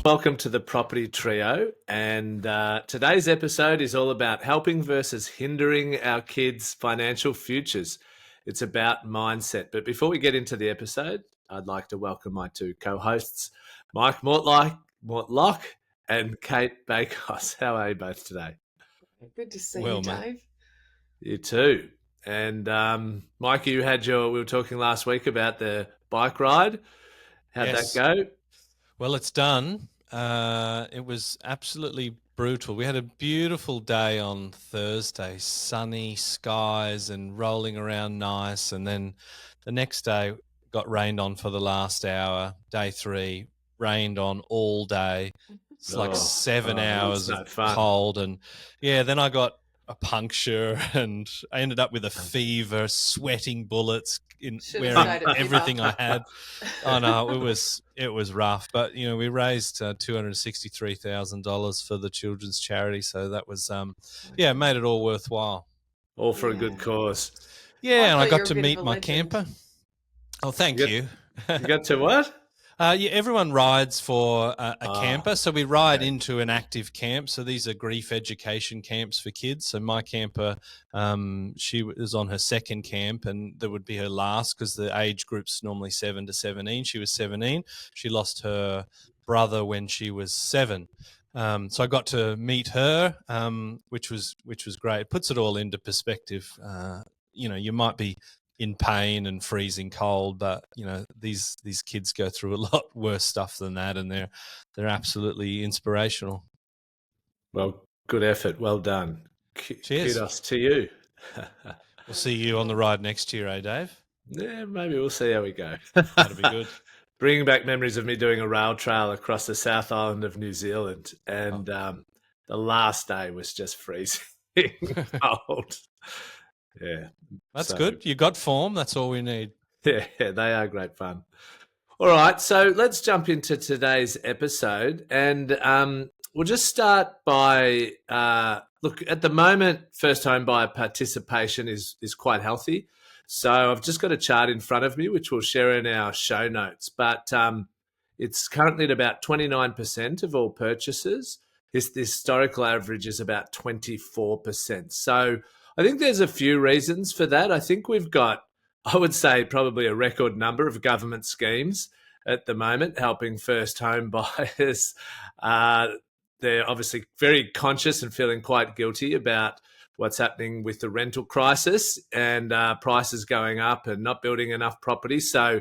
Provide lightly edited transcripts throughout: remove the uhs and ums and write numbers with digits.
Welcome to the Property Trio, and today's episode is all about helping versus hindering our kids' financial futures. It's about mindset. But before we get into the episode, I'd like to welcome my two co-hosts, Mike Mortlock and Kate Bakos. How are you both today? Good to see you, Dave. You too. And Mike, we were talking last week about the bike ride. How'd that go? Well, it's done. It was absolutely brutal. We had a beautiful day on Thursday, sunny skies and rolling around nice. And then the next day got rained on for the last hour. Day 3, rained on all day. It's like 7 hours of cold. And then I got a puncture and I ended up with a fever, sweating bullets, wearing everything I had. Oh no, it was rough. But we raised $263,000 for the children's charity, so that was made it all worthwhile. All for a good cause. Yeah, and I got to meet my camper. Oh, thank you. You got to what? Everyone rides for a camper. So we ride into an active camp. So these are grief education camps for kids. So my camper, she was on her second camp, and that would be her last because the age group's normally 7 to 17. She was 17. She lost her brother when she was 7. So I got to meet her, which was great. It puts it all into perspective. You might be in pain and freezing cold, but these kids go through a lot worse stuff than that, and they're absolutely inspirational. Well, good effort, well done. Cheers. Kudos to you. We'll see you on the ride next year, eh, Dave? Yeah, maybe we'll see how we go. That'll be good. Bringing back memories of me doing a rail trail across the South Island of New Zealand, and the last day was just freezing cold. Yeah. That's good. You got form. That's all we need. Yeah, they are great fun. All right, so let's jump into today's episode. And we'll just start by, look, at the moment, first home buyer participation is quite healthy. So I've just got a chart in front of me, which we'll share in our show notes. But it's currently at about 29% of all purchases. The historical average is about 24%. So I think there's a few reasons for that. I think we've got, I would say, probably a record number of government schemes at the moment helping first home buyers. They're obviously very conscious and feeling quite guilty about what's happening with the rental crisis and prices going up and not building enough property. So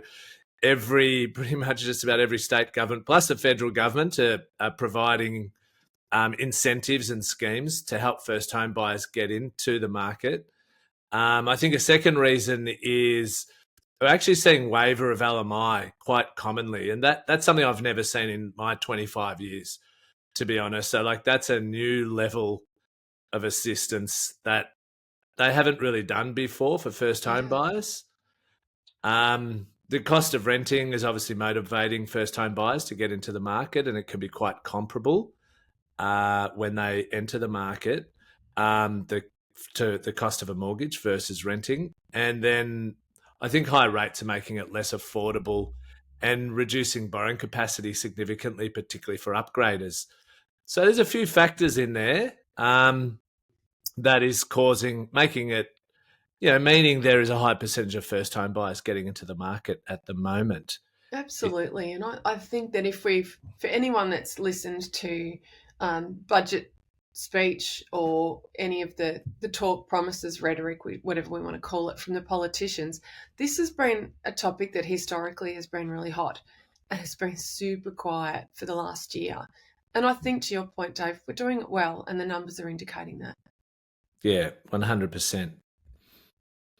pretty much just about every state government plus the federal government are providing incentives and schemes to help first home buyers get into the market. I think a second reason is we're actually seeing waiver of LMI quite commonly. And that's something I've never seen in my 25 years, to be honest. So that's a new level of assistance that they haven't really done before for first home buyers. The cost of renting is obviously motivating first home buyers to get into the market, and it can be quite comparable when they enter the market, to the cost of a mortgage versus renting. And then I think high rates are making it less affordable and reducing borrowing capacity significantly, particularly for upgraders. So there's a few factors in there that is making it, meaning there is a high percentage of first home buyers getting into the market at the moment. Absolutely. And I think that for anyone that's listened to budget speech or any of the talk, promises, rhetoric, whatever we want to call it, from the politicians, this has been a topic that historically has been really hot and has been super quiet for the last year. And I think, to your point, Dave, we're doing it well, and the numbers are indicating that. Yeah, 100%.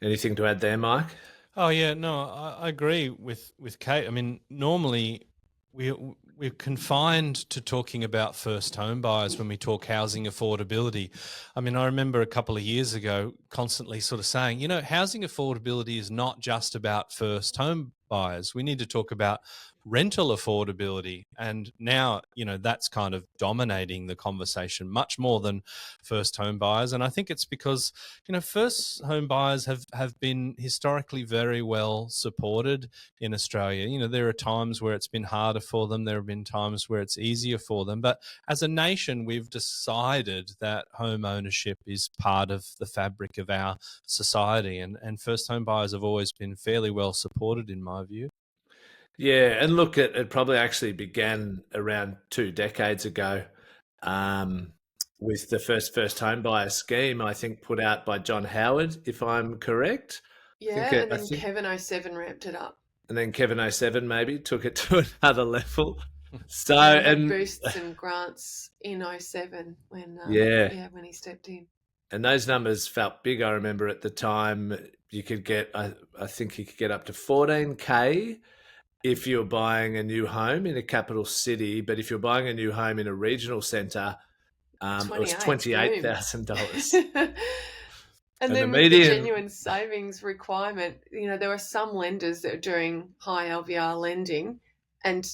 Anything to add there, Mike? Oh yeah, no, I agree with Kate. I mean, normally we're confined to talking about first home buyers when we talk housing affordability. I mean, I remember a couple of years ago constantly sort of saying, housing affordability is not just about first home buyers. We need to talk about rental affordability. And now, that's kind of dominating the conversation much more than first home buyers. And I think it's because, first home buyers have been historically very well supported in Australia. There are times where it's been harder for them. There have been times where it's easier for them. But as a nation, we've decided that home ownership is part of the fabric of our society. And first home buyers have always been fairly well supported, in my view. Yeah, and look, it probably actually began around 2 decades ago with the first home buyer scheme, I think, put out by John Howard, if I'm correct. Yeah, and then Kevin 07 ramped it up. And then Kevin 07 maybe took it to another level. So and boosts and grants in 07 when when he stepped in. And those numbers felt big. I remember at the time you could get, I think you could get up to 14K if you're buying a new home in a capital city, but if you're buying a new home in a regional centre, it was $28,000. And then with the genuine savings requirement, there were some lenders that are doing high LVR lending, and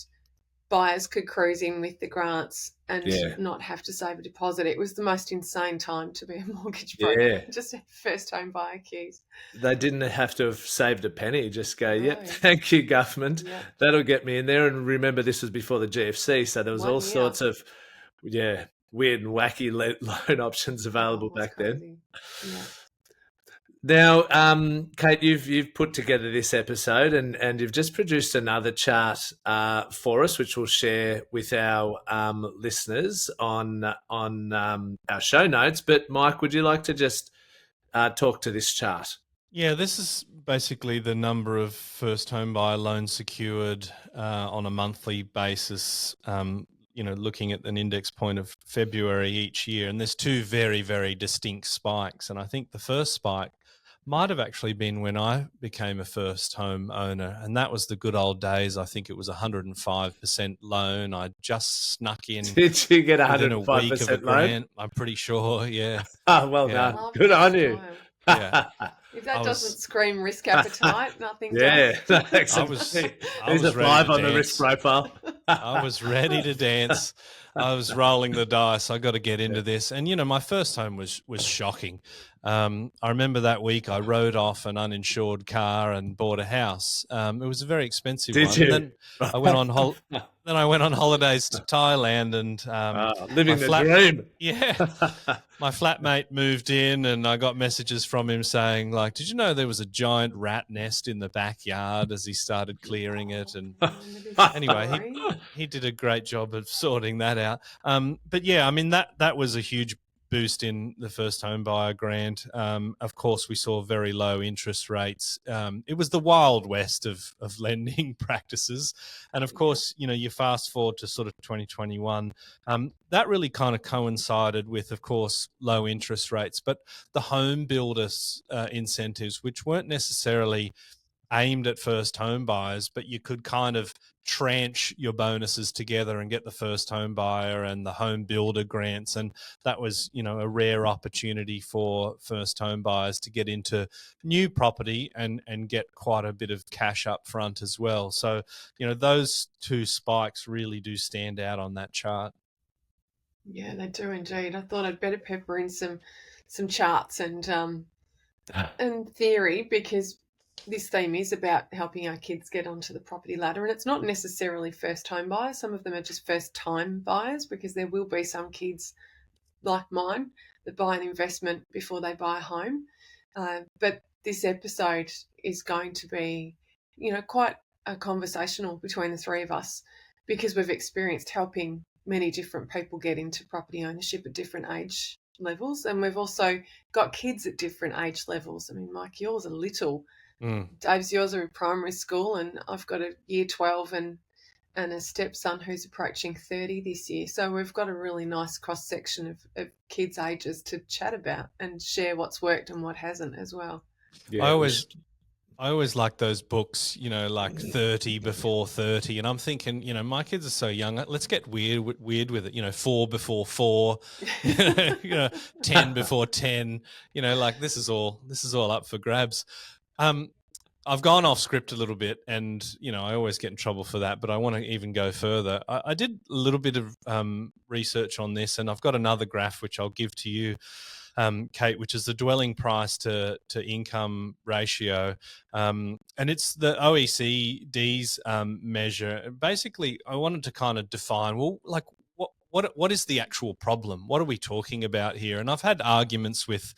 buyers could cruise in with the grants and not have to save a deposit. It was the most insane time to be a mortgage broker. Yeah. Just first home buyer queues. They didn't have to have saved a penny. Just go, yep, thank you, government. Yep. That'll get me in there. And remember, this was before the GFC, so there was all sorts of weird and wacky loan options available back then. Yeah. Now, Kate, you've put together this episode and you've just produced another chart for us, which we'll share with our listeners on our show notes. But Mike, would you like to just talk to this chart? Yeah, this is basically the number of first home buyer loans secured on a monthly basis. Looking at an index point of February each year, and there's two very, very distinct spikes. And I think the first spike might have actually been when I became a first home owner, and that was the good old days. I think it was 105% loan. I just snuck in. Did you get 105% loan? I'm pretty sure, yeah. Well done. Good on you. Yeah. If that doesn't scream risk appetite, nothing does. Yeah, I was There's a 5 on the risk profile. I was ready to dance. I was rolling the dice. I got to get into this. And, my first home was shocking. I remember that week I rode off an uninsured car and bought a house. It was a very expensive one. You? And then I went on holidays to Thailand and living the dream. Yeah. My flatmate moved in and I got messages from him saying, like, did you know there was a giant rat nest in the backyard as he started clearing it? And anyway, he did a great job of sorting that out. But yeah, I mean, that was a huge boost in the first home buyer grant. Of course, we saw very low interest rates. It was the wild west of lending practices. And of course, you fast forward to sort of 2021, that really kind of coincided with, of course, low interest rates, but the home builders incentives, which weren't necessarily aimed at first home buyers, but you could kind of tranche your bonuses together and get the first home buyer and the home builder grants. And that was, a rare opportunity for first home buyers to get into new property and get quite a bit of cash up front as well. So, those two spikes really do stand out on that chart. Yeah, they do indeed. I thought I'd better pepper in some charts and theory, because this theme is about helping our kids get onto the property ladder. And it's not necessarily first home buyers. Some of them are just first time buyers, because there will be some kids like mine that buy an investment before they buy a home. But this episode is going to be, quite a conversational between the three of us, because we've experienced helping many different people get into property ownership at different age levels. And we've also got kids at different age levels. I mean, Mike, yours are little. Dave's, yours are in primary school, and I've got a year 12 and a stepson who's approaching 30 this year. So we've got a really nice cross-section of kids' ages to chat about and share what's worked and what hasn't as well. Yeah, I always like those books, like 30 before 30. And I'm thinking, my kids are so young. Let's get weird with it. 4 before 4, 10 before 10. Like this is all up for grabs. I've gone off script a little bit, and I always get in trouble for that, but I want to even go further. I did a little bit of research on this, and I've got another graph which I'll give to you, Kate, which is the dwelling price to income ratio, and it's the OECD's measure. Basically, I wanted to kind of define, well, like what is the actual problem? What are we talking about here? And I've had arguments with,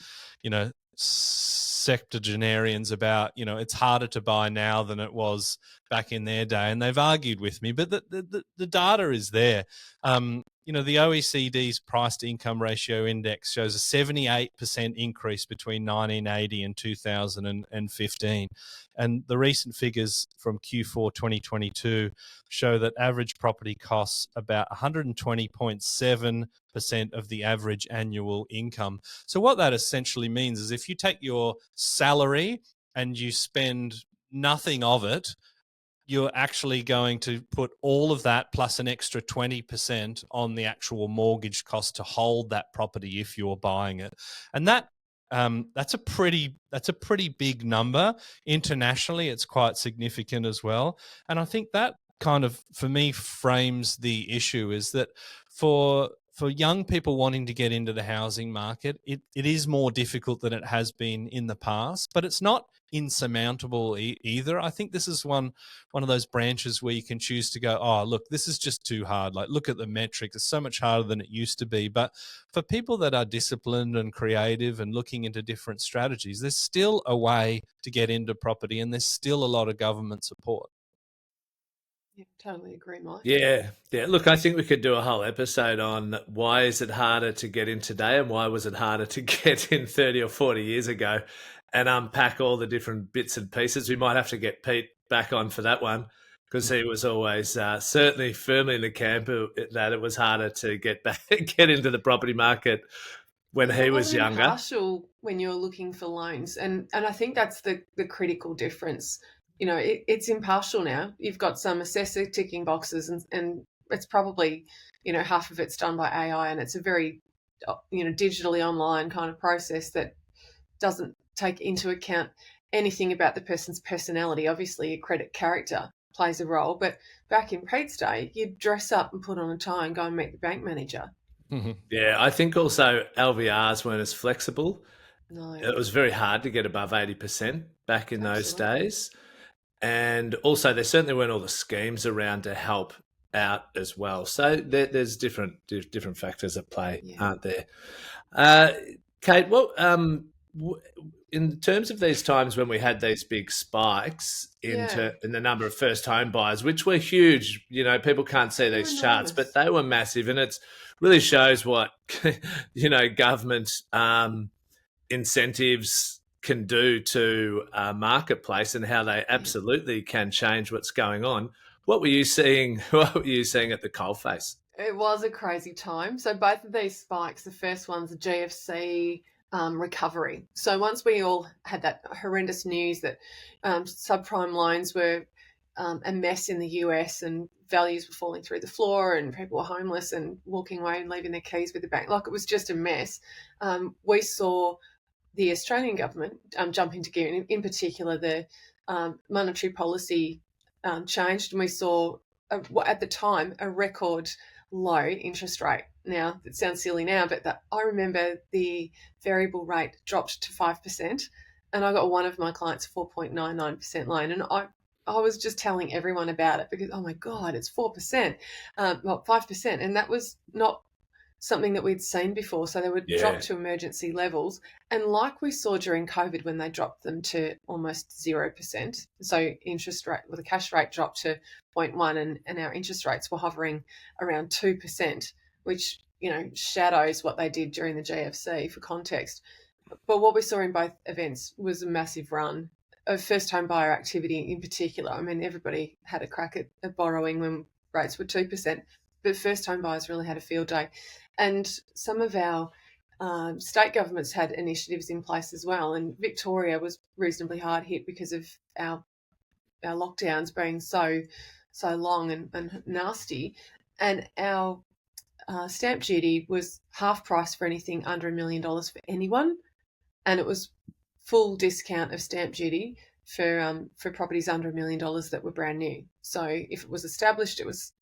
septuagenarians about, it's harder to buy now than it was back in their day, and they've argued with me, but the data is there. The OECD's price to income ratio index shows a 78% increase between 1980 and 2015. And the recent figures from Q4 2022 show that average property costs about 120.7% of the average annual income. So what that essentially means is if you take your salary and you spend nothing of it, you're actually going to put all of that plus an extra 20% on the actual mortgage cost to hold that property if you're buying it. And that's a pretty big number. Internationally, it's quite significant as well. And I think that kind of, for me, frames the issue, is that for young people wanting to get into the housing market, it is more difficult than it has been in the past, but it's not insurmountable either. I think this is one of those branches where you can choose to go, oh, look, this is just too hard. Like, look at the metrics. It's so much harder than it used to be. But for people that are disciplined and creative and looking into different strategies, there's still a way to get into property, and there's still a lot of government support. Yeah, totally agree, Mike. Yeah. Look, I think we could do a whole episode on why is it harder to get in today and why was it harder to get in 30 or 40 years ago, and unpack all the different bits and pieces. We might have to get Pete back on for that one, because he was always certainly firmly in the camp that it was harder to get into the property market when he was younger. Impartial when you're looking for loans, and I think that's the critical difference. It's impartial now. You've got some assessor ticking boxes, and it's probably half of it's done by AI, and it's a very digitally online kind of process that doesn't take into account anything about the person's personality. Obviously, your credit character plays a role, but back in Pete's day, you'd dress up and put on a tie and go and meet the bank manager. Mm-hmm. Yeah, I think also LVRs weren't as flexible. No. It was very hard to get above 80% back in those days. And also, there certainly weren't all the schemes around to help out as well. So there's different factors at play, aren't there? Kate, in terms of these times when we had these big spikes in the number of first home buyers, which were huge, people can't see these charts, but they were massive, and it really shows what government incentives can do to a marketplace and how they absolutely can change what's going on. What were you seeing? What were you seeing at the coalface? It was a crazy time. So both of these spikes, the first one's the GFC recovery. So once we all had that horrendous news that subprime loans were a mess in the US and values were falling through the floor and people were homeless and walking away and leaving their keys with the bank, like it was just a mess, we saw the Australian government jump into gear. In particular, the monetary policy changed, and we saw, at the time, a record low interest rate. Now, it sounds silly now, but I remember the variable rate dropped to 5%, and I got one of my clients 4.99% loan, and I was just telling everyone about it because, oh my God, it's 4%, 5%, and that was not something that we'd seen before. So they would drop to emergency levels. And like we saw during COVID when they dropped them to almost 0%, so interest rate, the cash rate dropped to 0.1 and our interest rates were hovering around 2%, which, shadows what they did during the GFC for context. But what we saw in both events was a massive run of first home buyer activity in particular. I mean, everybody had a crack at borrowing when rates were 2%, but first home buyers really had a field day. And some of our state governments had initiatives in place as well. And Victoria was reasonably hard hit because of our lockdowns being so long and nasty. And our stamp duty was half price for anything under $1 million for anyone. And it was full discount of stamp duty for properties under $1 million that were brand new. So if it was established, it was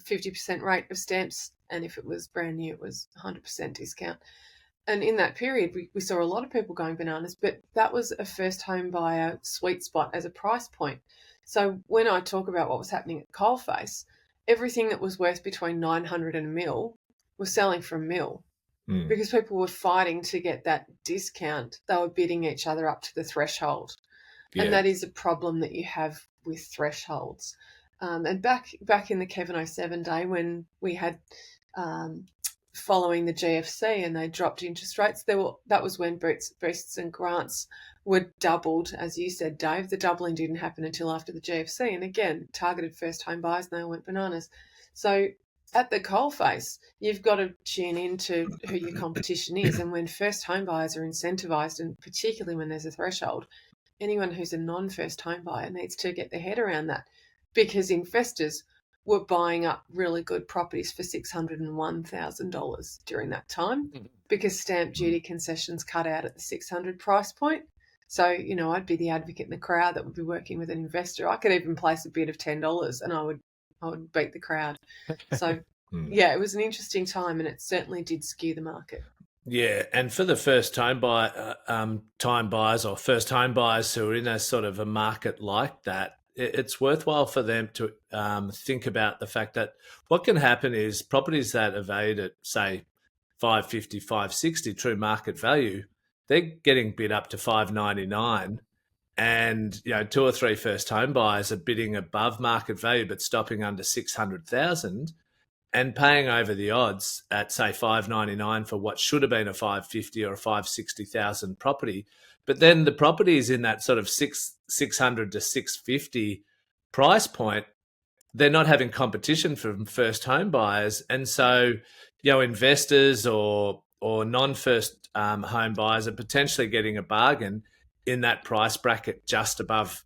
50% rate of stamps, and if it was brand new, it was 100% discount. And in that period, we saw a lot of people going bananas, but that was a first home buyer sweet spot as a price point. So when I talk about what was happening at Coalface, everything that was worth between 900 and $1 million was selling for $1 million. Because people were fighting to get that discount. They were bidding each other up to the threshold. Yeah. And that is a problem that you have with thresholds. And back in the Kevin 07 day when we had following the GFC and they dropped interest rates, that was when boosts and grants were doubled, as you said, Dave. The doubling didn't happen until after the GFC. And again, targeted first home buyers, and they went bananas. So at the coalface, you've got to tune into who your competition is. And when first home buyers are incentivised, and particularly when there's a threshold, anyone who's a non-first home buyer needs to get their head around that, because investors were buying up really good properties for $601,000 during that time because stamp duty concessions cut out at the 600 price point. So, I'd be the advocate in the crowd that would be working with an investor. I could even place a bid of $10 and I would beat the crowd. So, yeah, it was an interesting time, and it certainly did skew the market. Yeah, and for the first time buyers or first home buyers who are in a sort of a market like that, it's worthwhile for them to think about the fact that what can happen is properties that are valued at, say, 550, 560 true market value, they're getting bid up to 599, and 2 or 3 first home buyers are bidding above market value but stopping under 600,000 and paying over the odds at, say, 599 for what should have been a 550 or a 560,000 property. But then the property is in that sort of 600 to 650 price point. They're not having competition from first home buyers. And so, investors or non-first home buyers are potentially getting a bargain in that price bracket just above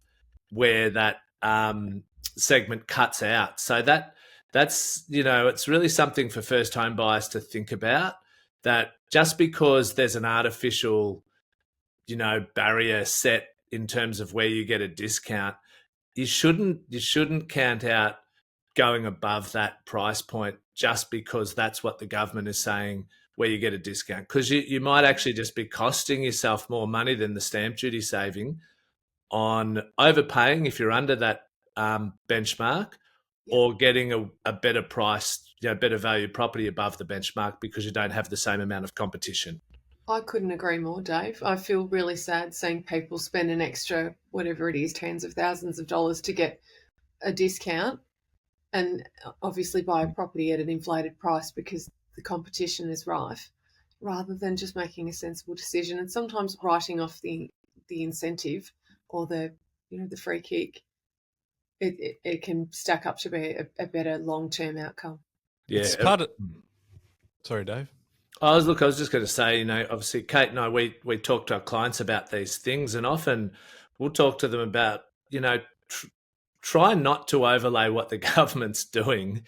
where that segment cuts out. So that's, it's really something for first home buyers to think about, that just because there's an artificial barrier set in terms of where you get a discount, you shouldn't count out going above that price point just because that's what the government is saying where you get a discount, because you might actually just be costing yourself more money than the stamp duty saving on overpaying if you're under that benchmark, or getting a better price, better value property above the benchmark because you don't have the same amount of competition. I couldn't agree more, Dave. I feel really sad seeing people spend an extra, whatever it is, tens of thousands of dollars to get a discount and obviously buy a property at an inflated price because the competition is rife, rather than just making a sensible decision and sometimes writing off the incentive or the free kick. It can stack up to be a better long-term outcome. Yeah. It's part of... Sorry, Dave. I was just going to say, obviously Kate and I, we talk to our clients about these things, and often we'll talk to them about, try not to overlay what the government's doing.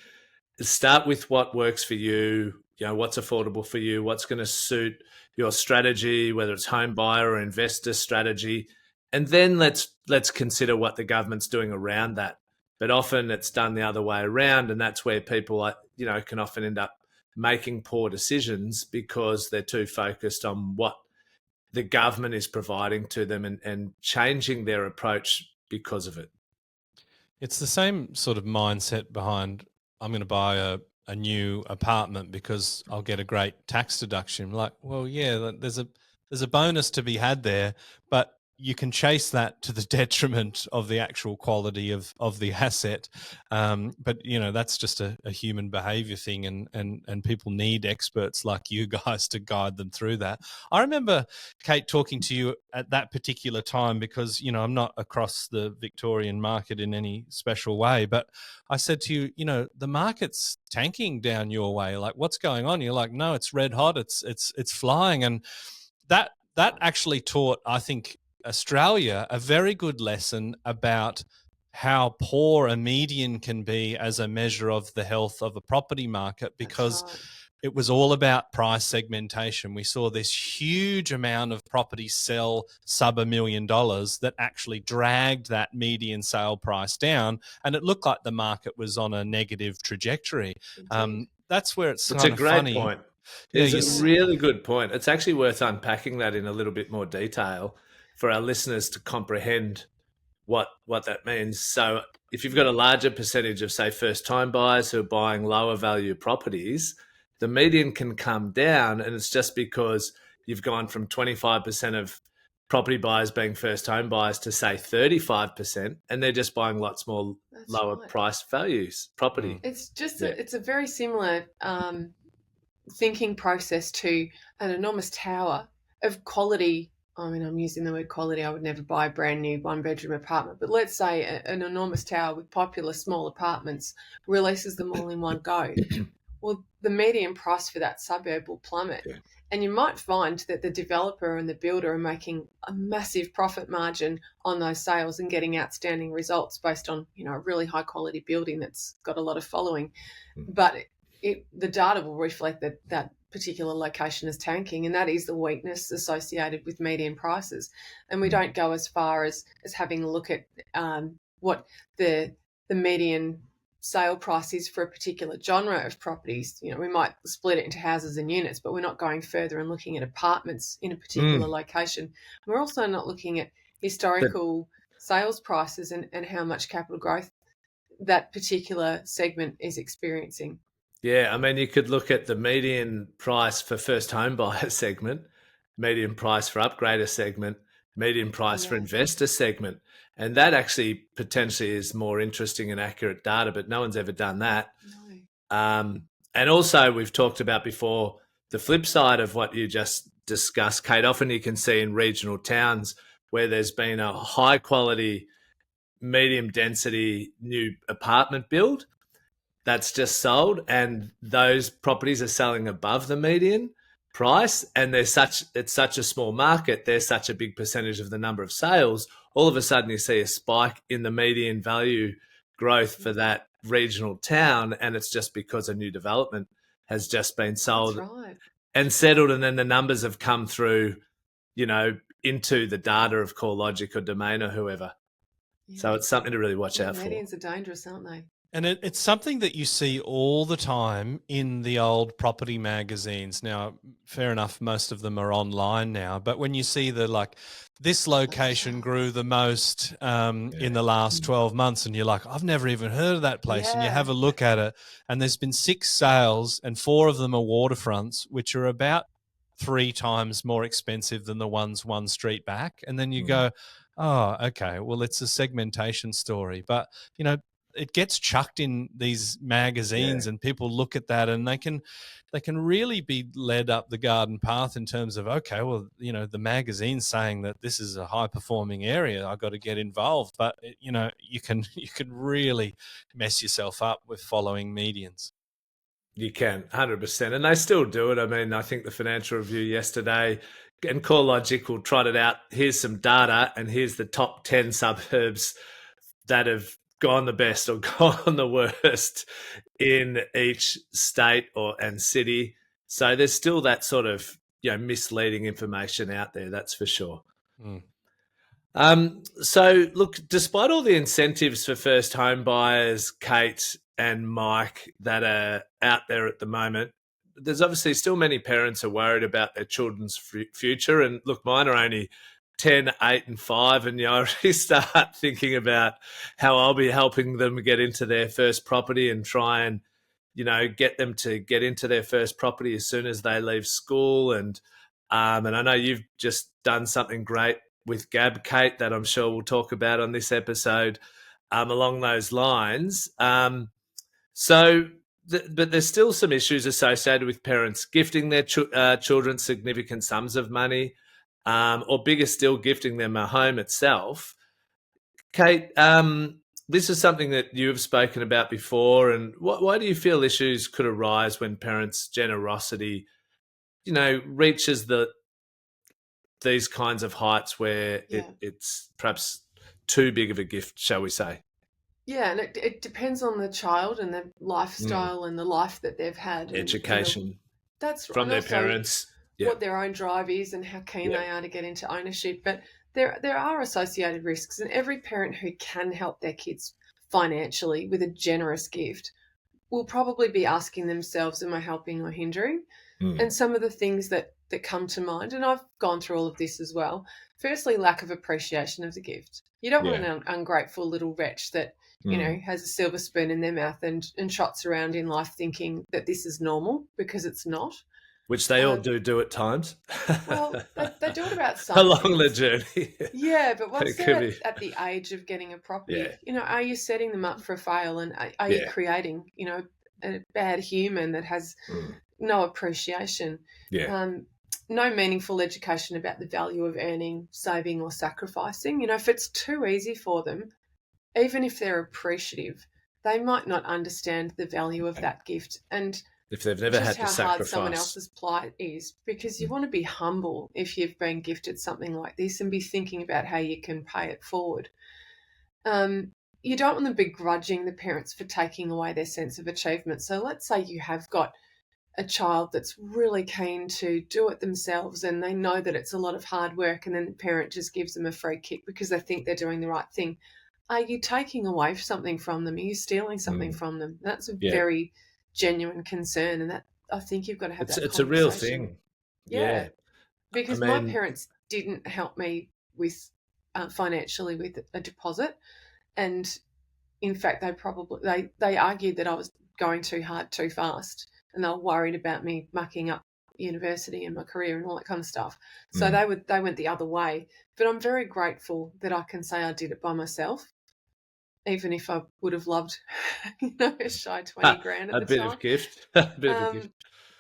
Start with what works for you, what's affordable for you, what's going to suit your strategy, whether it's home buyer or investor strategy. And then let's consider what the government's doing around that. But often it's done the other way around, and that's where people, can often end up making poor decisions because they're too focused on what the government is providing to them and changing their approach because of it. It's the same sort of mindset behind, I'm going to buy a new apartment because I'll get a great tax deduction. Like, well, yeah, there's a bonus to be had there, but you can chase that to the detriment of the actual quality of the asset. But, that's just a human behavior thing, and people need experts like you guys to guide them through that. I remember, Kate, talking to you at that particular time because, I'm not across the Victorian market in any special way, but I said to you, the market's tanking down your way. Like, what's going on? You're like, no, it's red hot. It's flying. And that actually taught, I think, Australia a very good lesson about how poor a median can be as a measure of the health of a property market, because it was all about price segmentation. We saw this huge amount of properties sell sub $1 million that actually dragged that median sale price down, and it looked like the market was on a negative trajectory. That's where it's It's kind a of great funny. point. Yeah, It's a really good point. It's actually worth unpacking that in a little bit more detail for our listeners to comprehend what that means. So if you've got a larger percentage of, say, first-time buyers who are buying lower value properties, the median can come down, and it's just because you've gone from 25% of property buyers being first-home buyers to, say, 35%, and they're just buying lots more lower price values property. It's just it's a very similar thinking process to an enormous tower of quality. I mean, I'm using the word quality. I would never buy a brand new one-bedroom apartment. But let's say an enormous tower with popular small apartments releases them all in one go. Well, the median price for that suburb will plummet. Yeah. And you might find that the developer and the builder are making a massive profit margin on those sales and getting outstanding results based on, a really high-quality building that's got a lot of following. But the data will reflect that particular location is tanking, and that is the weakness associated with median prices. And we don't go as far as having a look at what the median sale price is for a particular genre of properties. We might split it into houses and units, but we're not going further and looking at apartments in a particular location. We're also not looking at historical sales prices and how much capital growth that particular segment is experiencing. Yeah, I mean, you could look at the median price for first home buyer segment, median price for upgrader segment, median price for investor segment. And that actually potentially is more interesting and accurate data, but no one's ever done that. No. And also we've talked about before the flip side of what you just discussed, Kate. Often you can see in regional towns where there's been a high quality, medium density new apartment build that's just sold, and those properties are selling above the median price, and it's such a small market, there's such a big percentage of the number of sales, all of a sudden you see a spike in the median value growth for that regional town, and it's just because a new development has just been sold and settled, and then the numbers have come through, into the data of CoreLogic or Domain or whoever. So it's something to really watch out for. Medians are dangerous, aren't they? And it's something that you see all the time in the old property magazines. Now, fair enough, most of them are online now. But when you see this location grew the most in the last 12 months, and you're like, I've never even heard of that place. And you have a look at it, and there's been 6 sales, and 4 of them are waterfronts, which are about 3 times more expensive than the ones 1 street back. And then you go, oh, okay, well, it's a segmentation story. But, it gets chucked in these magazines and people look at that and they can really be led up the garden path in terms of, okay, well, the magazine's saying that this is a high performing area, I've got to get involved. But, you can really mess yourself up with following medians. You can, 100%. And they still do it. I mean, I think the Financial Review yesterday and CoreLogic will trot it out. Here's some data and here's the top 10 suburbs that have gone the best or gone the worst in each state and city. So there's still that sort of misleading information out there, that's for sure. So look, despite all the incentives for first home buyers, Kate and Mike, that are out there at the moment, there's obviously still many parents are worried about their children's future. And look, mine are only 10, 8 and 5, and you already start thinking about how I'll be helping them get into their first property and try and, get them to get into their first property as soon as they leave school. And I know you've just done something great with Gab, Kate, that I'm sure we'll talk about on this episode along those lines. But there's still some issues associated with parents gifting their children significant sums of money, or bigger still, gifting them a home itself. Kate, this is something that you have spoken about before, and why do you feel issues could arise when parents' generosity, reaches these kinds of heights where it's perhaps too big of a gift, shall we say? Yeah, and it depends on the child and the lifestyle and the life that they've had. Education. That's right. from And their also parents. Yeah. what their own drive is and how keen Yeah. they are to get into ownership. But there are associated risks, and every parent who can help their kids financially with a generous gift will probably be asking themselves, am I helping or hindering? And some of the things that come to mind, and I've gone through all of this as well. Firstly, lack of appreciation of the gift. You don't want an ungrateful little wretch that, has a silver spoon in their mouth and trots around in life thinking that this is normal, because it's not. Which they all do at times. Well, they do it about some along the things. journey. Yeah, but once It could they're be. at the age of getting a property, Yeah. are you setting them up for a fail, and are you Yeah. creating, a bad human that has no appreciation? Yeah. No meaningful education about the value of earning, saving, or sacrificing. If it's too easy for them, even if they're appreciative, they might not understand the value of that gift and If they've never had just to how hard someone sacrifice. else's plight is, because you want to be humble if you've been gifted something like this and be thinking about how you can pay it forward. You don't want to be begrudging the parents for taking away their sense of achievement. So let's say you have got a child that's really keen to do it themselves and they know that it's a lot of hard work, and then the parent just gives them a free kick because they think they're doing the right thing. Are you taking away something from them? Are you stealing something from them? That's a very genuine concern, and that I think you've got to have that It's conversation. a real thing. Yeah. Because my parents didn't help me with financially with a deposit, and in fact they argued that I was going too hard too fast, and they were worried about me mucking up university and my career and all that kind of stuff. So they went the other way. But I'm very grateful that I can say I did it by myself, even if I would have loved, a shy 20 grand at the time. Of gift. A bit of a gift.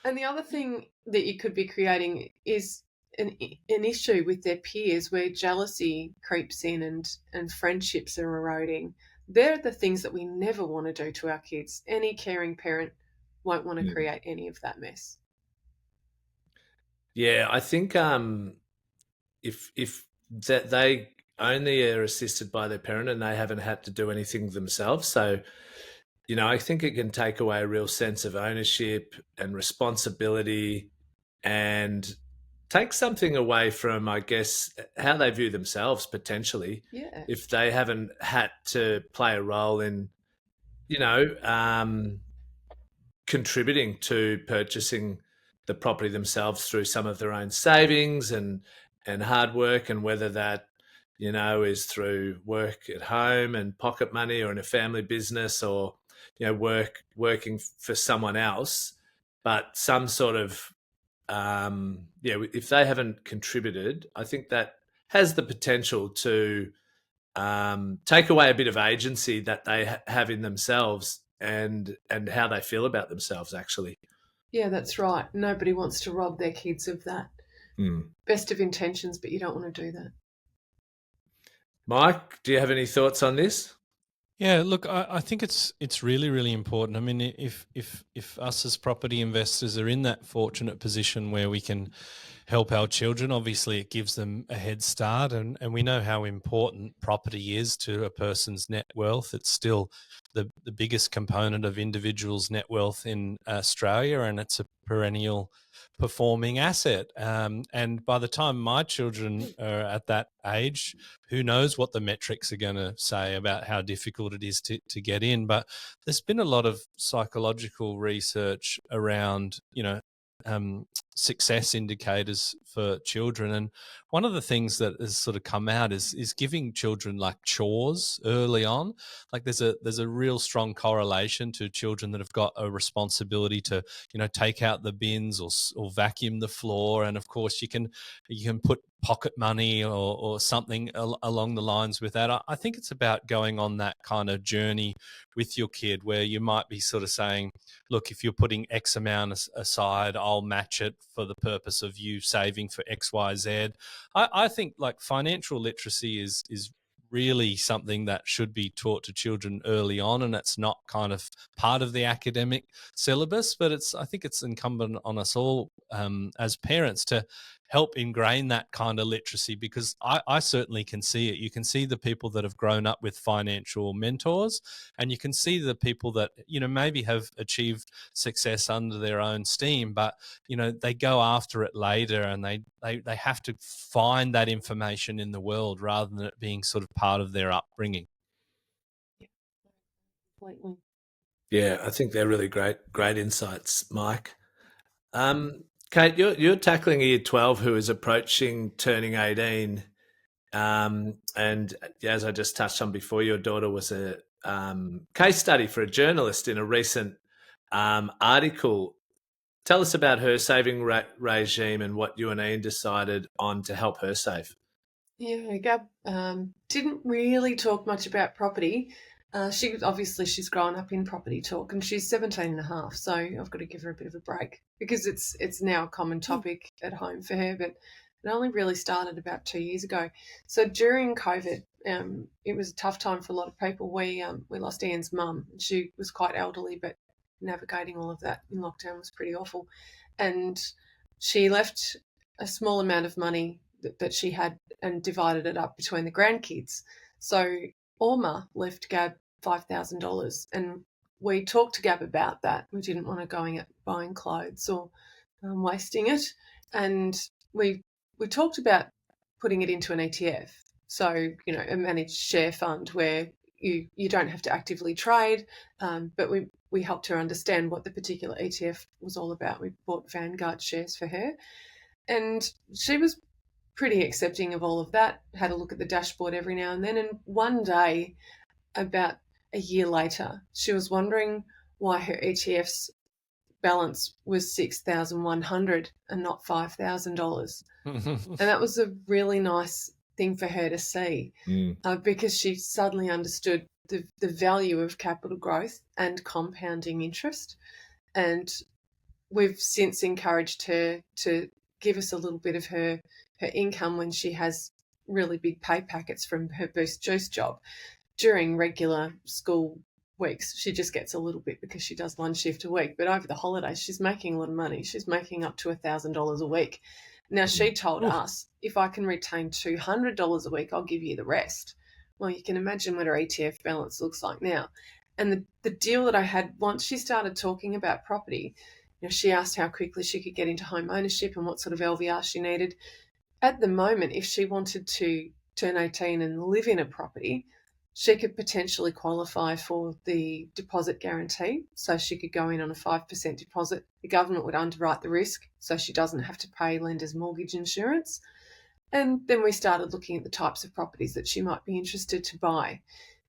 And the other thing that you could be creating is an issue with their peers, where jealousy creeps in and friendships are eroding. They're the things that we never want to do to our kids. Any caring parent won't want to create any of that mess. Yeah, I think if that they only are assisted by their parent and they haven't had to do anything themselves, so I think it can take away a real sense of ownership and responsibility, and take something away from, I guess, how they view themselves potentially. Yeah. If they haven't had to play a role in, contributing to purchasing the property themselves through some of their own savings and hard work, and whether that is through work at home and pocket money, or in a family business, or working for someone else, but some sort of if they haven't contributed, I think that has the potential to take away a bit of agency that they have in themselves, and how they feel about themselves, actually. Yeah, that's right. Nobody wants to rob their kids of that. Best of intentions, but you don't want to do that. Mike, do you have any thoughts on this? Yeah, look, I think it's really, really important. I mean, if us as property investors are in that fortunate position where we can help our children, obviously it gives them a head start, and we know how important property is to a person's net wealth. It's still the biggest component of individuals' net wealth in Australia, and it's a perennial performing asset. And by the time my children are at that age, who knows what the metrics are going to say about how difficult it is to get in. But there's been a lot of psychological research around, success indicators for children. And one of the things that has sort of come out is giving children like chores early on. Like there's a real strong correlation to children that have got a responsibility to, take out the bins or vacuum the floor. And of course you can put pocket money or something along the lines with that. I think it's about going on that kind of journey with your kid, where you might be sort of saying, look, if you're putting X amount aside, I'll match it for the purpose of you saving for X, Y, Z. I think like financial literacy is really something that should be taught to children early on, and it's not kind of part of the academic syllabus, but I think it's incumbent on us all as parents to help ingrain that kind of literacy, because I certainly can see it. You can see the people that have grown up with financial mentors, and you can see the people that, maybe have achieved success under their own steam, but, they go after it later, and they have to find that information in the world rather than it being sort of part of their upbringing. Completely. Yeah, I think they're really great insights, Mike. Kate, you're tackling a year 12 who is approaching turning 18. And as I just touched on before, your daughter was a case study for a journalist in a recent article. Tell us about her saving regime and what you and Ian decided on to help her save. Yeah, Gab didn't really talk much about property. She's grown up in property talk, and she's 17 and a half, so I've got to give her a bit of a break because it's now a common topic at home for her, but it only really started about 2 years ago. So during COVID, it was a tough time for a lot of people. We lost Ian's mum. She was quite elderly, but navigating all of that in lockdown was pretty awful. And she left a small amount of money that she had and divided it up between the grandkids. So Orma left Gab $5,000, and we talked to Gab about that. We didn't want her going out buying clothes or wasting it, and we talked about putting it into an ETF. So a managed share fund where you don't have to actively trade, but we helped her understand what the particular ETF was all about. We bought Vanguard shares for her, and she was pretty accepting of all of that, had a look at the dashboard every now and then. And one day, about a year later, she was wondering why her ETF's balance was $6,100 and not $5,000. And that was a really nice thing for her to see, because she suddenly understood the value of capital growth and compounding interest. And we've since encouraged her to give us a little bit of her income when she has really big pay packets from her Boost Juice job. During regular school weeks, she just gets a little bit because she does one shift a week. But over the holidays, she's making a lot of money. She's making up to $1,000 a week. Now, she told us, if I can retain $200 a week, I'll give you the rest. Well, you can imagine what her ETF balance looks like now. And the deal that I had, once she started talking about property, she asked how quickly she could get into home ownership and what sort of LVR she needed. At the moment, if she wanted to turn 18 and live in a property, she could potentially qualify for the deposit guarantee. So she could go in on a 5% deposit. The government would underwrite the risk so she doesn't have to pay lender's mortgage insurance. And then we started looking at the types of properties that she might be interested to buy.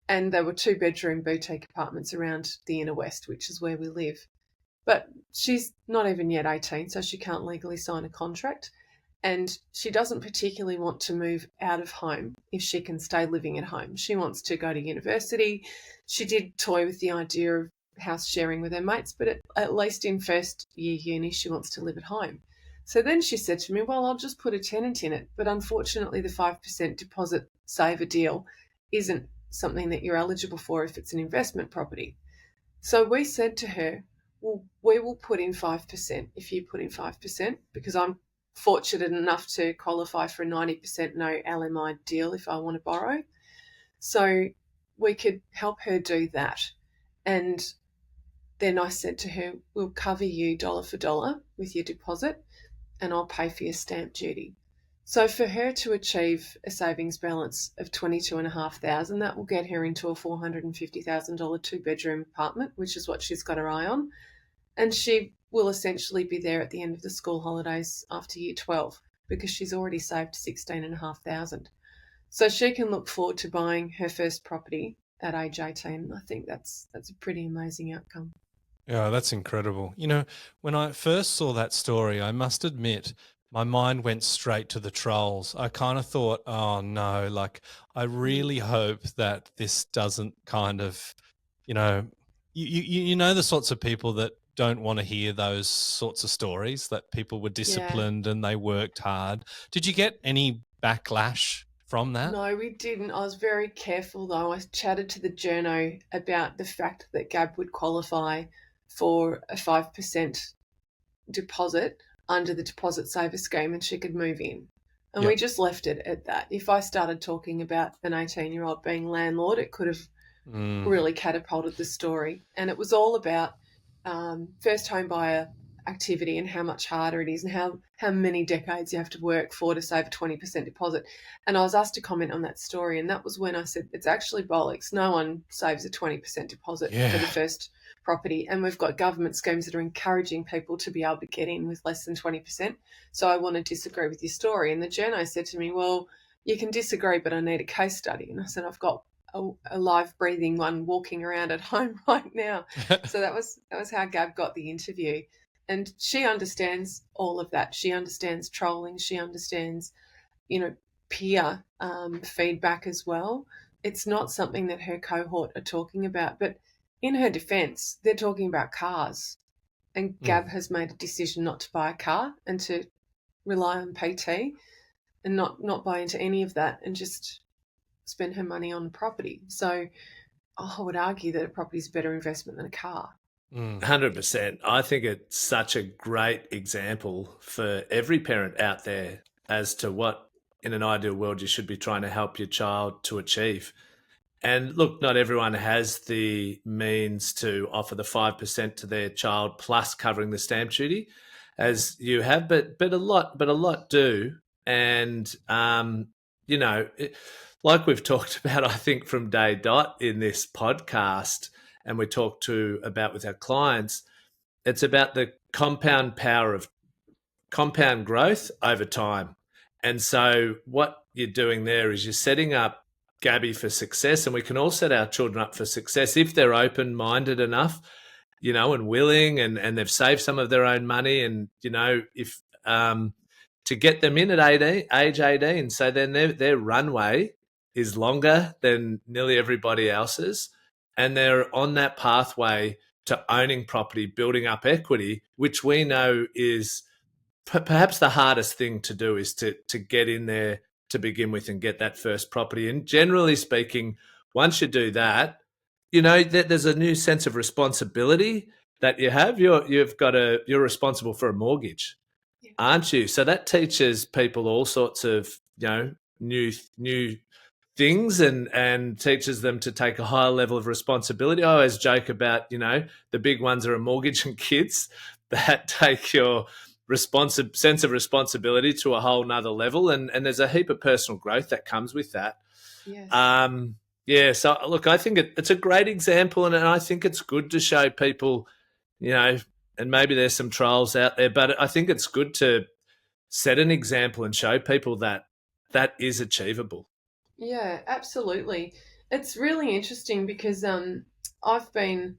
And there were 2-bedroom boutique apartments around the inner west, which is where we live. But she's not even yet 18, so she can't legally sign a contract. And she doesn't particularly want to move out of home if she can stay living at home. She wants to go to university. She did toy with the idea of house sharing with her mates, but at least in first year uni, she wants to live at home. So then she said to me, well, I'll just put a tenant in it. But unfortunately, the 5% deposit saver deal isn't something that you're eligible for if it's an investment property. So we said to her, well, we will put in 5% if you put in 5%, because I'm fortunate enough to qualify for a 90% no LMI deal if I want to borrow. So we could help her do that. And then I said to her, we'll cover you dollar for dollar with your deposit, and I'll pay for your stamp duty. So for her to achieve a savings balance of $22,500, that will get her into a $450,000 2-bedroom apartment, which is what she's got her eye on. And she will essentially be there at the end of the school holidays after year 12 because she's already saved $16,500. So she can look forward to buying her first property at age 18. I think that's a pretty amazing outcome. Yeah, that's incredible. When I first saw that story, I must admit, my mind went straight to the trolls. I kind of thought, oh no, I really hope that this doesn't kind of, you know the sorts of people that don't want to hear those sorts of stories, that people were disciplined and they worked hard. Did you get any backlash from that? No, we didn't. I was very careful though. I chatted to the journo about the fact that Gab would qualify for a 5% deposit. under the deposit saver scheme and she could move in. And Yep. we just left it at that. If I started talking about an 18-year-old being landlord, it could have really catapulted the story. And it was all about first home buyer activity and how much harder it is and how many decades you have to work for to save a 20% deposit. And I was asked to comment on that story, and that was when I said it's actually bollocks. No one saves a 20% deposit for the first property, and we've got government schemes that are encouraging people to be able to get in with less than 20%. So I want to disagree with your story. And the journo said to me, well, you can disagree, but I need a case study. And I said, I've got a live breathing one walking around at home right now. So that was how Gab got the interview. And she understands all of that. She understands trolling. She understands, peer feedback as well. It's not something that her cohort are talking about. But in her defence, they're talking about cars. And Gab has made a decision not to buy a car and to rely on PT and not buy into any of that and just spend her money on property. So I would argue that a property is a better investment than a car. 100%. I think it's such a great example for every parent out there as to what, in an ideal world, you should be trying to help your child to achieve. And look, not everyone has the means to offer the 5% to their child plus covering the stamp duty, as you have, but a lot do. And like we've talked about, I think from day dot in this podcast, and we talk about with our clients, it's about the compound power of compound growth over time. And so what you're doing there is you're setting up Gabby for success, and we can all set our children up for success if they're open-minded enough, and willing, and they've saved some of their own money, and if to get them in at age 18, so then their runway is longer than nearly everybody else's, and they're on that pathway to owning property, building up equity, which we know is perhaps the hardest thing to do, is to get in there to begin with and get that first property. And generally speaking, once you do that, there's a new sense of responsibility that you have. You're responsible for a mortgage, aren't you? So that teaches people all sorts of new things and teaches them to take a higher level of responsibility. I always joke about the big ones are a mortgage and kids, that take your sense of responsibility to a whole nother level, and there's a heap of personal growth that comes with that. Yes. So look, I think it's a great example, and I think it's good to show people, and maybe there's some trolls out there, but I think it's good to set an example and show people that is achievable. Yeah, absolutely. It's really interesting because I've been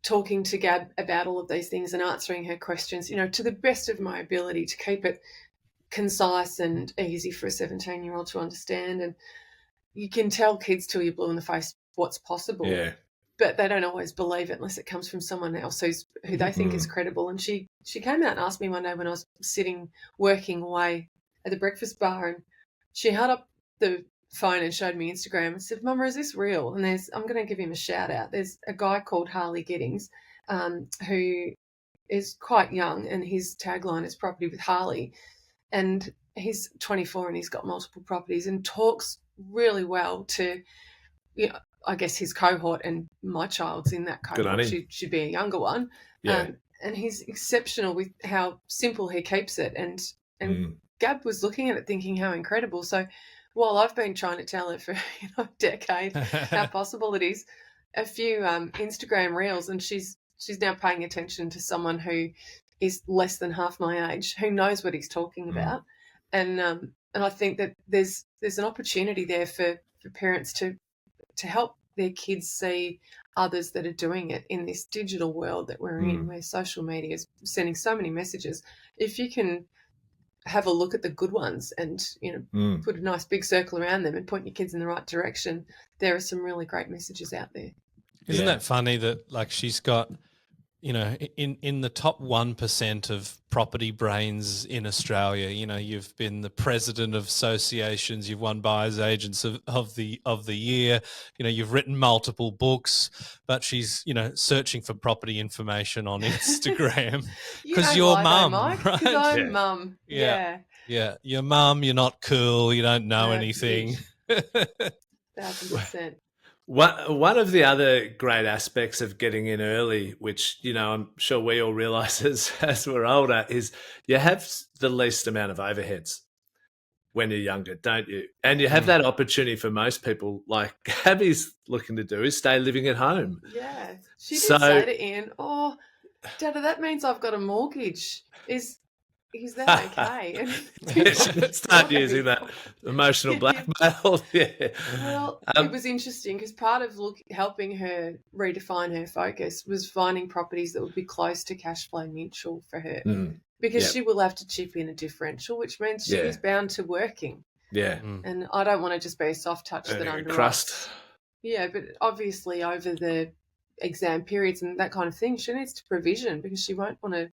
talking to Gab about all of these things and answering her questions, to the best of my ability to keep it concise and easy for a 17-year-old to understand. And you can tell kids till you're blue in the face what's possible. Yeah. But they don't always believe it unless it comes from someone else who they think is credible. And she came out and asked me one day when I was working away at the breakfast bar, and she held up the phone and showed me Instagram and said, Mama, is this real? And I'm going to give him a shout out. There's a guy called Harley Giddings who is quite young, and his tagline is property with Harley. And he's 24 and he's got multiple properties and talks really well to, I guess his cohort, and my child's in that cohort. She should be a younger one. Yeah. And he's exceptional with how simple he keeps it. And Gab was looking at it thinking how incredible. So while I've been trying to tell her for a decade how possible it is, a few Instagram reels, and she's now paying attention to someone who is less than half my age, who knows what he's talking about. And I think that there's an opportunity there for parents to help their kids see others that are doing it in this digital world that we're in, where social media is sending so many messages. If you can have a look at the good ones and put a nice big circle around them and point your kids in the right direction, there are some really great messages out there. Isn't that funny that she's got you know, in the top 1% of property brains in Australia. You know, you've been the president of associations, you've won buyers agents of the year. You know, you've written multiple books, but she's, you know, searching for property information on Instagram because you're mum, Mike? right? Because I'm mum. Yeah. Yeah, you're mum. You're not cool. You don't know anything. 1,000%. One of the other great aspects of getting in early, which, you know, I'm sure we all realise as we're older, is you have the least amount of overheads when you're younger, don't you? And you have that opportunity for most people, like Gabby's looking to do, is stay living at home. Yeah. She did say to Ian, "Oh, Dada, that means I've got a mortgage. Is that okay?" And start using that emotional blackmail. Yeah. Well, it was interesting because part of helping her redefine her focus was finding properties that would be close to cash flow neutral for her, because she will have to chip in a differential, which means she is bound to working. Yeah. And I don't want to just be a soft touch that underwrites. Crust. Yeah, but obviously over the exam periods and that kind of thing, she needs to provision because she won't want to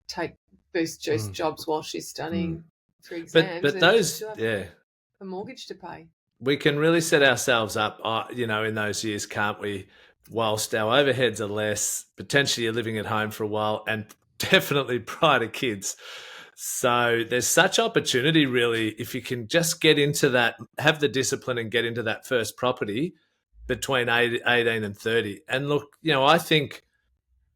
take boost juice jobs while she's studying for exams. But those, a mortgage to pay. We can really set ourselves up, you know, in those years, can't we? Whilst our overheads are less, potentially you're living at home for a while, and definitely prior to kids. So there's such opportunity, really, if you can just get into that, have the discipline and get into that first property between 18 and 30. And look, you know, I think,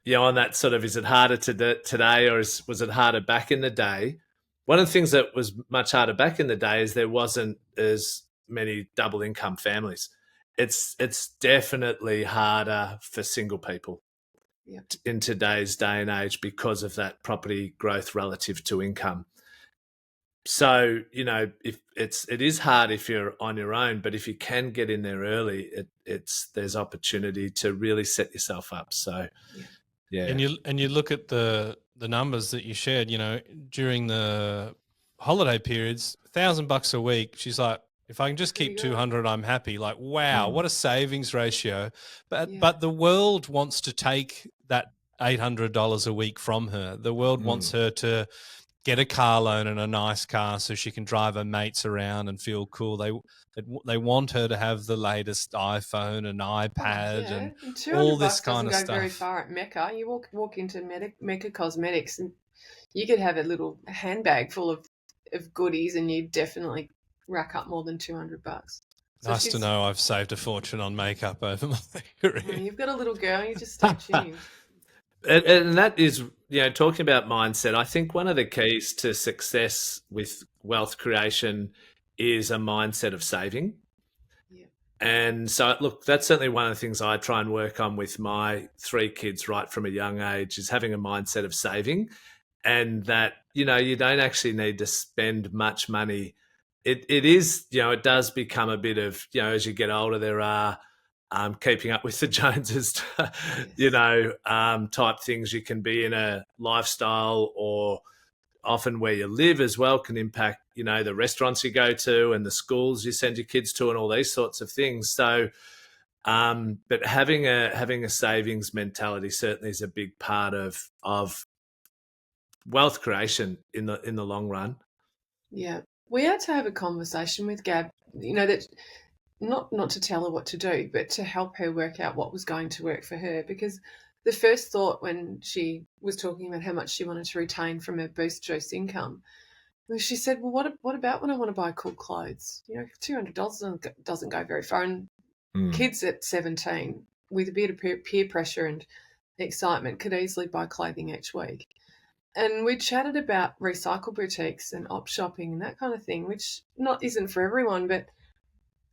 you know, on that sort of, is it harder today or was it harder back in the day? One of the things that was much harder back in the day is there wasn't as many double income families. It's definitely harder for single people in today's day and age because of that property growth relative to income. So, you know, if it is hard if you're on your own, but if you can get in there early, there's opportunity to really set yourself up. So, yeah. And you look at the numbers that you shared, you know, during the holiday periods, $1,000 a week. She's like, if I can just keep 200, I'm happy. Like, wow, what a savings ratio. But the world wants to take that $800 a week from her. The world wants her to get a car loan and a nice car so she can drive her mates around and feel cool. They want her to have the latest iPhone and iPad and all this kind of stuff. $200 doesn't go very far at Mecca. You walk into Mecca Cosmetics and you could have a little handbag full of goodies and you definitely rack up more than $200. So nice to know I've saved a fortune on makeup over my career. You've got a little girl, you just stay tuned. And that is, you know, talking about mindset, I think one of the keys to success with wealth creation is a mindset of saving. Yeah. And so, look, that's certainly one of the things I try and work on with my 3 kids right from a young age, is having a mindset of saving, and that, you know, you don't actually need to spend much money. It is, you know, it does become a bit of, you know, as you get older, there are keeping up with the Joneses, you know, type things. You can be in a lifestyle, or often where you live as well can impact, you know, the restaurants you go to and the schools you send your kids to and all these sorts of things. So, but having a savings mentality certainly is a big part of wealth creation in the long run. Yeah. We had to have a conversation with Gab, you know, that not to tell her what to do, but to help her work out what was going to work for her. Because the first thought when she was talking about how much she wanted to retain from her boost juice income, was she said, well, what about when I want to buy cool clothes? You know, $200 doesn't go very far. And kids at 17 with a bit of peer pressure and excitement could easily buy clothing each week. And we chatted about recycle boutiques and op shopping and that kind of thing, which isn't for everyone, but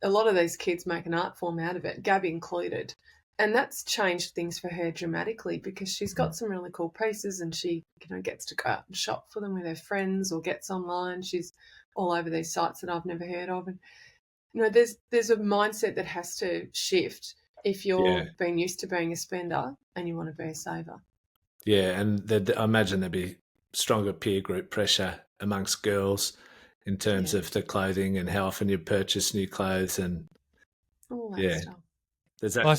a lot of these kids make an art form out of it, Gabby included. And that's changed things for her dramatically because she's got some really cool pieces and she, you know, gets to go out and shop for them with her friends or gets online. She's all over these sites that I've never heard of. And, you know, there's a mindset that has to shift if you're being used to being a spender and you want to be a saver. Yeah, and I imagine there'd be stronger peer group pressure amongst girls in terms of the clothing and how often you purchase new clothes and all that stuff. Well, I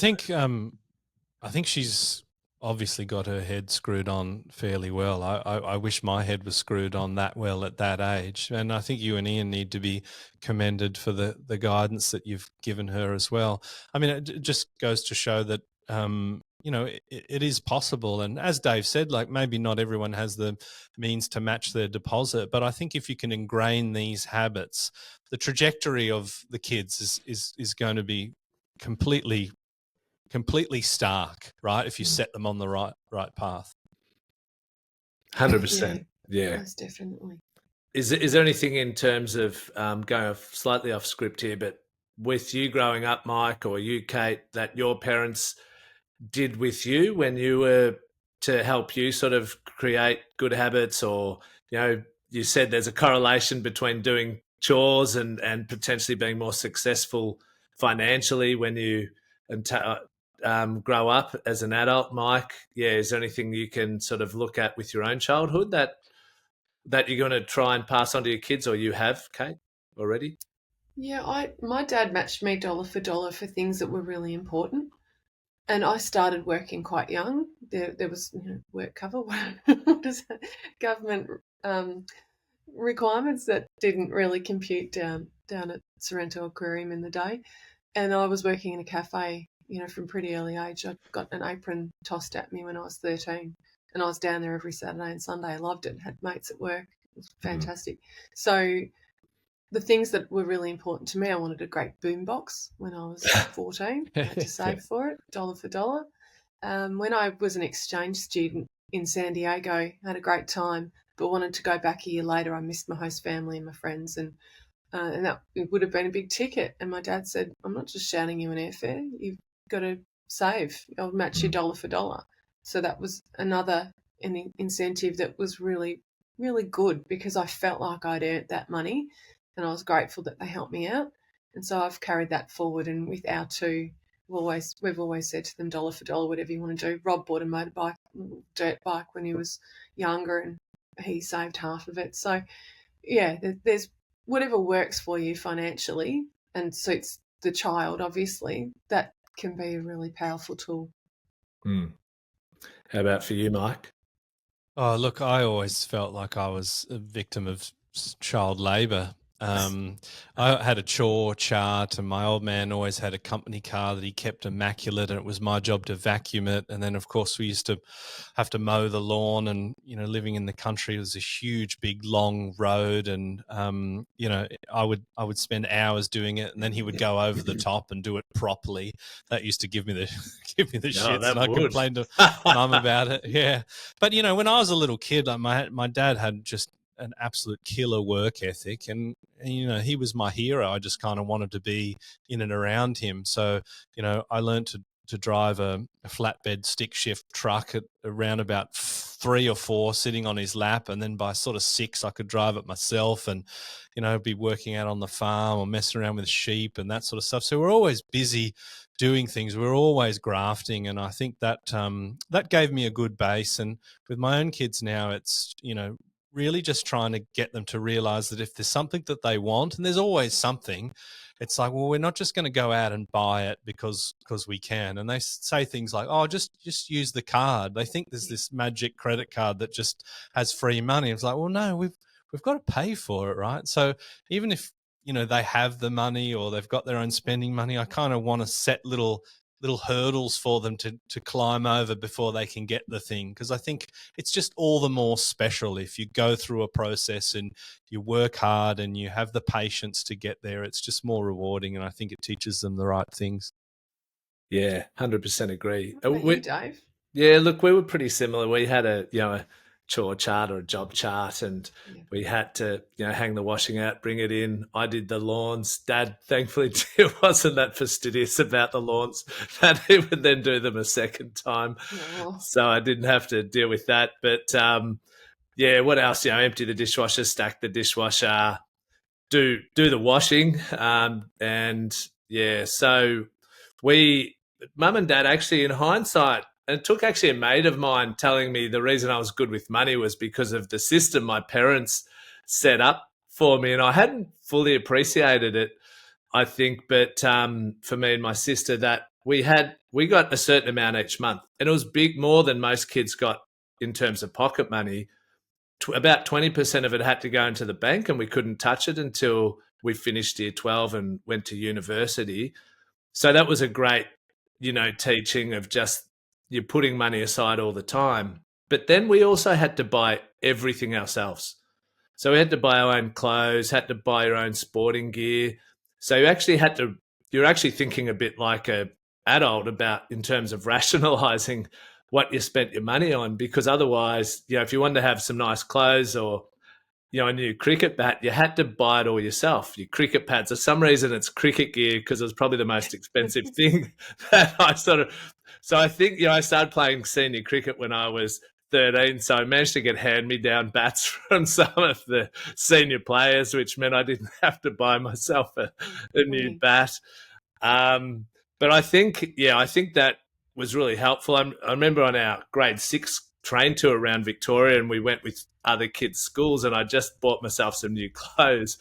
think she's obviously got her head screwed on fairly well. I wish my head was screwed on that well at that age. And I think you and Ian need to be commended for the guidance that you've given her as well. I mean, it just goes to show that, it is possible. And as Dave said, like, maybe not everyone has the means to match their deposit, but I think if you can ingrain these habits, the trajectory of the kids is going to be completely stark, right? If you set them on the right path. 100%. Yeah. Most definitely. Is there anything in terms of going slightly off script here, but with you growing up, Mike, or you, Kate, that your parents did with you when you were to help you sort of create good habits? Or, you said there's a correlation between doing chores and potentially being more successful financially when you grow up as an adult, Mike. Yeah, is there anything you can sort of look at with your own childhood that you're going to try and pass on to your kids, or you have, Kate, already? Yeah, my dad matched me dollar for dollar for things that were really important. And I started working quite young. There was work cover. What is that? Government requirements that didn't really compute down at Sorrento Aquarium in the day. And I was working in a cafe, from pretty early age. I got an apron tossed at me when I was 13. And I was down there every Saturday and Sunday. I loved it. Had mates at work. It was fantastic. So the things that were really important to me, I wanted a great boom box when I was 14. I had to save for it, dollar for dollar. When I was an exchange student in San Diego, I had a great time, but wanted to go back a year later. I missed my host family and my friends, and that it would have been a big ticket. And my dad said, I'm not just shouting you an airfare. You've got to save. I'll match you dollar for dollar. So that was another incentive that was really, really good, because I felt like I'd earned that money. And I was grateful that they helped me out. And so I've carried that forward. And with our two, we've always said to them, dollar for dollar, whatever you want to do. Rob bought a motorbike, dirt bike, when he was younger, and he saved half of it. So, yeah, there's whatever works for you financially and suits the child, obviously, that can be a really powerful tool. How about for you, Mike? Oh, look, I always felt like I was a victim of child labour. I had a chore chart, and my old man always had a company car that he kept immaculate, and it was my job to vacuum it. And then, of course, we used to have to mow the lawn, and, living in the country, it was a huge, big, long road. And, I would spend hours doing it, and then he would go over the top and do it properly. That used to give me the shits, and I complained to mum about it. Yeah. But, when I was a little kid, like my dad had just an absolute killer work ethic, and he was my hero. I just kind of wanted to be in and around him. So I learned to drive a flatbed stick shift truck at around about 3 or 4, sitting on his lap, and then by sort of 6 I could drive it myself, and be working out on the farm or messing around with sheep and that sort of stuff. So we're always busy doing things. We're always grafting, and I think that that gave me a good base. And with my own kids now, it's really just trying to get them to realize that if there's something that they want, and there's always something, it's like, well, we're not just going to go out and buy it because we can. And they say things like, oh, just use the card. They think there's this magic credit card that just has free money. It's like, well, no, we've got to pay for it, right? So even if they have the money or they've got their own spending money, I kind of want to set little hurdles for them to climb over before they can get the thing. Because I think it's just all the more special if you go through a process and you work hard and you have the patience to get there. It's just more rewarding, and I think it teaches them the right things. Yeah, 100% agree. What about you, Dave? Yeah, look, we were pretty similar. We had a chore chart or a job chart, and we had to hang the washing out, bring it in. I did the lawns. Dad thankfully wasn't that fastidious about the lawns, that he would then do them a second time. So I didn't have to deal with that. But what else? Empty the dishwasher, stack the dishwasher, do the washing, so mum and dad, actually, in hindsight, and it took actually a mate of mine telling me the reason I was good with money was because of the system my parents set up for me. And I hadn't fully appreciated it, I think. But for me and my sister, that we got a certain amount each month, and it was big, more than most kids got in terms of pocket money. About 20% of it had to go into the bank, and we couldn't touch it until we finished year 12 and went to university. So that was a great, teaching of just you're putting money aside all the time. But then we also had to buy everything ourselves. So we had to buy our own clothes, had to buy your own sporting gear. So you're actually thinking a bit like a adult about in terms of rationalizing what you spent your money on, because otherwise, if you wanted to have some nice clothes or, a new cricket bat, you had to buy it all yourself. Your cricket pads, for some reason it's cricket gear because it was probably the most expensive thing that so I think, I started playing senior cricket when I was 13, so I managed to get hand-me-down bats from some of the senior players, which meant I didn't have to buy myself a new bat. But I think that was really helpful. I remember on our grade 6 train tour around Victoria, and we went with other kids' schools, and I just bought myself some new clothes,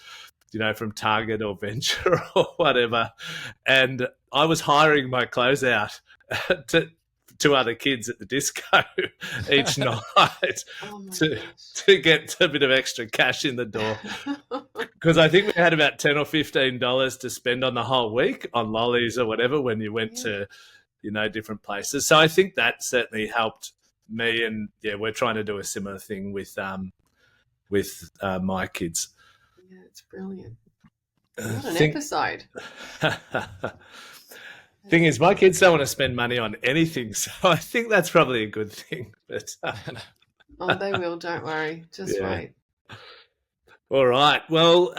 from Target or Venture or whatever. And I was hiring my clothes out to other kids at the disco each night to get a bit of extra cash in the door. Because I think we had about $10 or $15 to spend on the whole week on lollies or whatever when you went to, different places. So I think that certainly helped me. And we're trying to do a similar thing with my kids. Yeah, it's brilliant. What an episode. Thing is, my kids don't want to spend money on anything, so I think that's probably a good thing. But oh, they will. Don't worry. Just wait. All right. Well,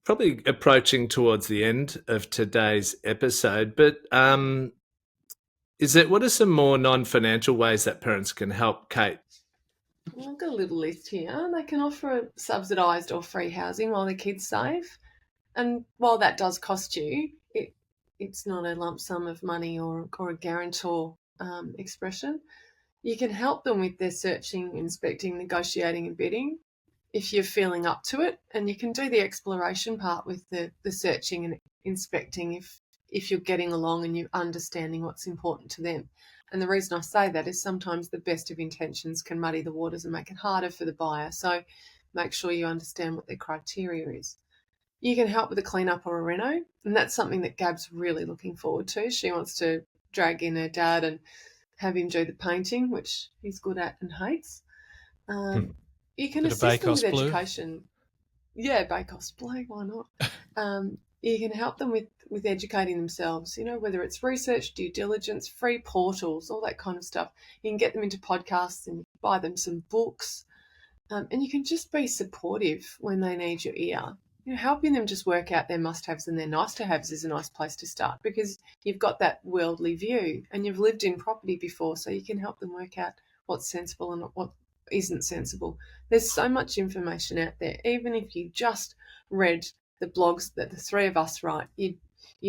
probably approaching towards the end of today's episode, but what are some more non-financial ways that parents can help, Kate? Well, I've got a little list here. They can offer subsidised or free housing while the kids save. And while that does cost you, it's not a lump sum of money or a guarantor expression. You can help them with their searching, inspecting, negotiating and bidding if you're feeling up to it. And you can do the exploration part with the searching and inspecting if you're getting along and you're understanding what's important to them. And the reason I say that is sometimes the best of intentions can muddy the waters and make it harder for the buyer. So make sure you understand what their criteria is. You can help with a clean-up or a reno, and that's something that Gab's really looking forward to. She wants to drag in her dad and have him do the painting, which he's good at and hates. You can assist them with education. Yeah, Bakos Blue, why not? You can help them with educating themselves, whether it's research, due diligence, free portals, all that kind of stuff. You can get them into podcasts and buy them some books. And you can just be supportive when they need your ear. Helping them just work out their must-haves and their nice-to-haves is a nice place to start because you've got that worldly view and you've lived in property before, so you can help them work out what's sensible and what isn't sensible. There's so much information out there. Even if you just read the blogs that the three of us write, you'd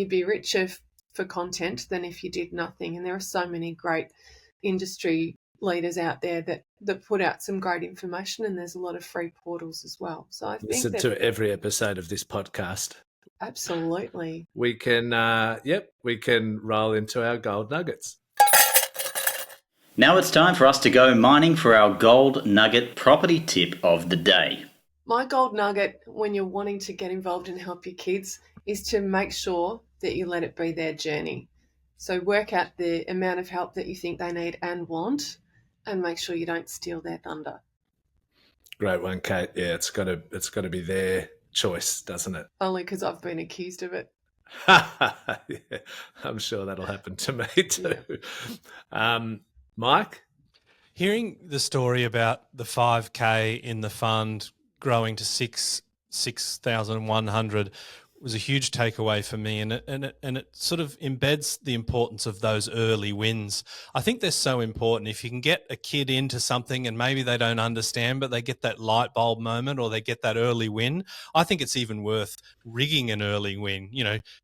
be richer for content than if you did nothing. And there are so many great industry leaders out there that put out some great information, and there's a lot of free portals as well. So I think listen to every episode of this podcast. Absolutely. We can roll into our gold nuggets. Now it's time for us to go mining for our gold nugget property tip of the day. My gold nugget when you're wanting to get involved and help your kids is to make sure that you let it be their journey. So work out the amount of help that you think they need and want, and make sure you don't steal their thunder. Great one, Kate. Yeah, it's got to be their choice, doesn't it? Only because I've been accused of it. Yeah, I'm sure that'll happen to me too. Yeah. Mike? Hearing the story about the 5K in the fund growing to 6,100 was a huge takeaway for me, and it sort of embeds the importance of those early wins. I think they're so important. If you can get a kid into something and maybe they don't understand, but they get that light bulb moment or they get that early win, I think it's even worth rigging an early win,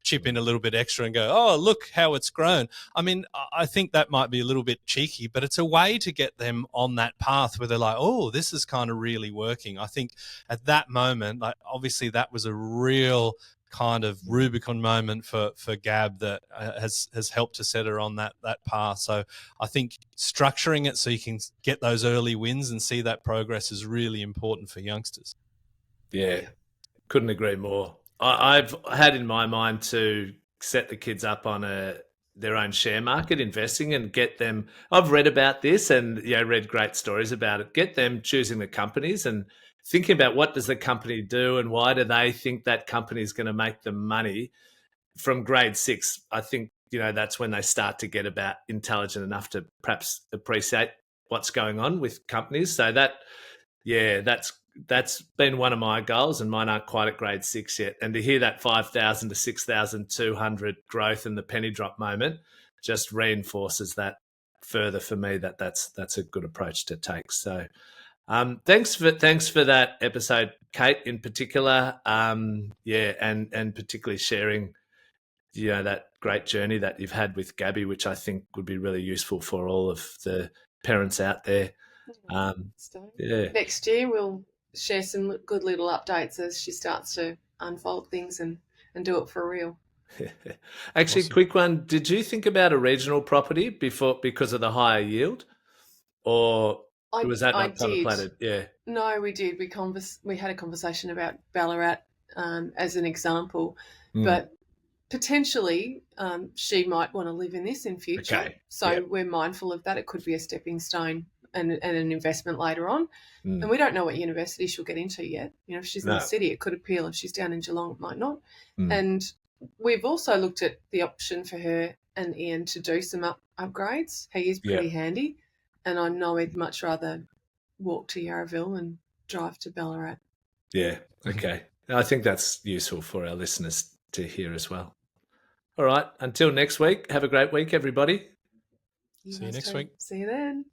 chip in a little bit extra and go, oh, look how it's grown. I mean, I think that might be a little bit cheeky, but it's a way to get them on that path where they're like, oh, this is kind of really working. I think at that moment, obviously that was a real kind of Rubicon moment for Gab that has helped to set her on that path. So I think structuring it so you can get those early wins and see that progress is really important for youngsters. Yeah, couldn't agree more. I've had in my mind to set the kids up on their own share market investing and get them. I've read about this and read great stories about it. Get them choosing the companies and thinking about what does the company do and why do they think that company is going to make them money. From grade 6, I think that's when they start to get about intelligent enough to perhaps appreciate what's going on with companies. So that's been one of my goals, and mine aren't quite at grade 6 yet. And to hear that 5,000 to 6,200 growth in the penny drop moment just reinforces that further for me that's a good approach to take. So thanks for that episode, Kate, in particular. And particularly sharing that great journey that you've had with Gabby, which I think would be really useful for all of the parents out there. Next year we'll share some good little updates as she starts to unfold things and do it for real. Actually, Awesome. Quick one. Did you think about a regional property because of the higher yield, or was that not contemplated? Yeah. No, we did. We had a conversation about Ballarat as an example, but potentially she might want to live in this in future. Okay. So we're mindful of that. It could be a stepping stone and an investment later on. And we don't know what university she'll get into yet. If she's in the city, it could appeal. If she's down in Geelong, it might not. And we've also looked at the option for her and Ian to do some upgrades. He is pretty handy. And I know he'd much rather walk to Yarraville and drive to Ballarat. Yeah, okay. I think that's useful for our listeners to hear as well. All right, until next week, have a great week, everybody. See you next week. See you then.